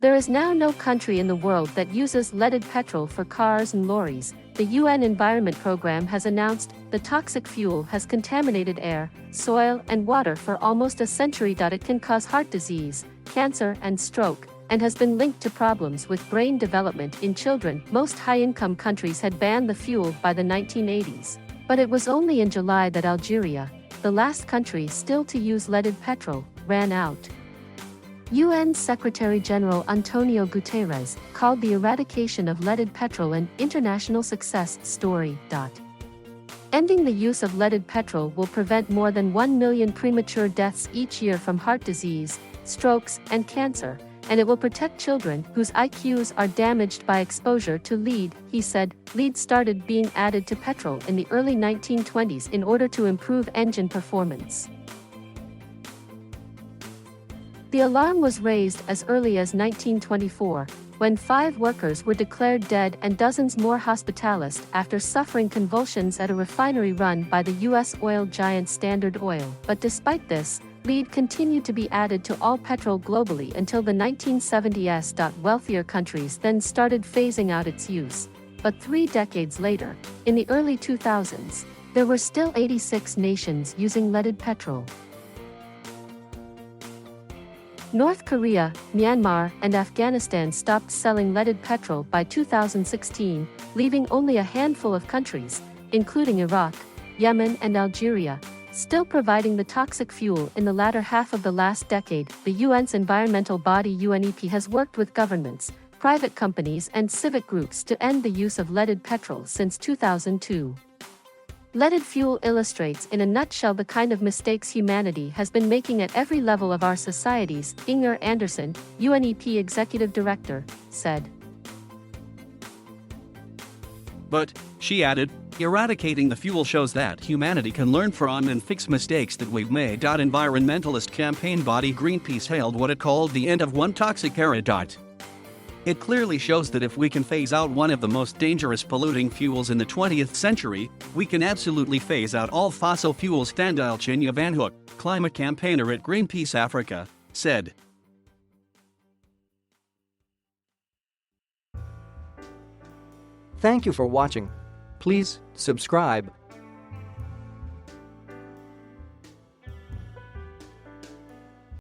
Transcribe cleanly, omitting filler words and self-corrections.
There is now no country in the world that uses leaded petrol for cars and lorries. The UN Environment Programme has announced the toxic fuel has contaminated air, soil, and water for almost a century. It can cause heart disease, cancer, and stroke, and has been linked to problems with brain development in children. Most high-income countries had banned the fuel by the 1980s. But it was only in July that Algeria, the last country still to use leaded petrol, ran out. UN Secretary-General António Gute called the eradication of leaded petrol an international success story. Ending the use of leaded petrol will prevent more than 1 million premature deaths each year from heart disease, strokes, and cancer, and it will protect children whose IQs are damaged by exposure to lead, he said. Lead started being added to petrol in the early 1920s in order to improve engine performance. The alarm was raised as early as 1924, when 5 workers were declared dead and dozens more hospitalized after suffering convulsions at a refinery run by the U.S. oil giant Standard Oil. But despite this, lead continued to be added to all petrol globally until the 1970s. Wealthier countries then started phasing out its use. But 3 decades later, in the early 2000s, there were still 86 nations using leaded petrol. North Korea, Myanmar, and Afghanistan stopped selling leaded petrol by 2016, leaving only a handful of countries, including Iraq, Yemen, and Algeria, still providing the toxic fuel. In the latter half of the last decade, the UN's environmental body UNEP has worked with governments, private companies, and civic groups to end the use of leaded petrol since 2002. Leaded fuel illustrates in a nutshell the kind of mistakes humanity has been making at every level of our societies, Inger Anderson, UNEP Executive Director, said. But, she added, eradicating the fuel shows that humanity can learn from and fix mistakes that we've made. Environmentalist campaign body Greenpeace hailed what it called the end of one toxic era. It clearly shows that if we can phase out one of the most dangerous polluting fuels in the 20th century, we can absolutely phase out all fossil fuels. Thandile Van Hook, climate campaigner at Greenpeace Africa, said. Thank you for watching. Please subscribe.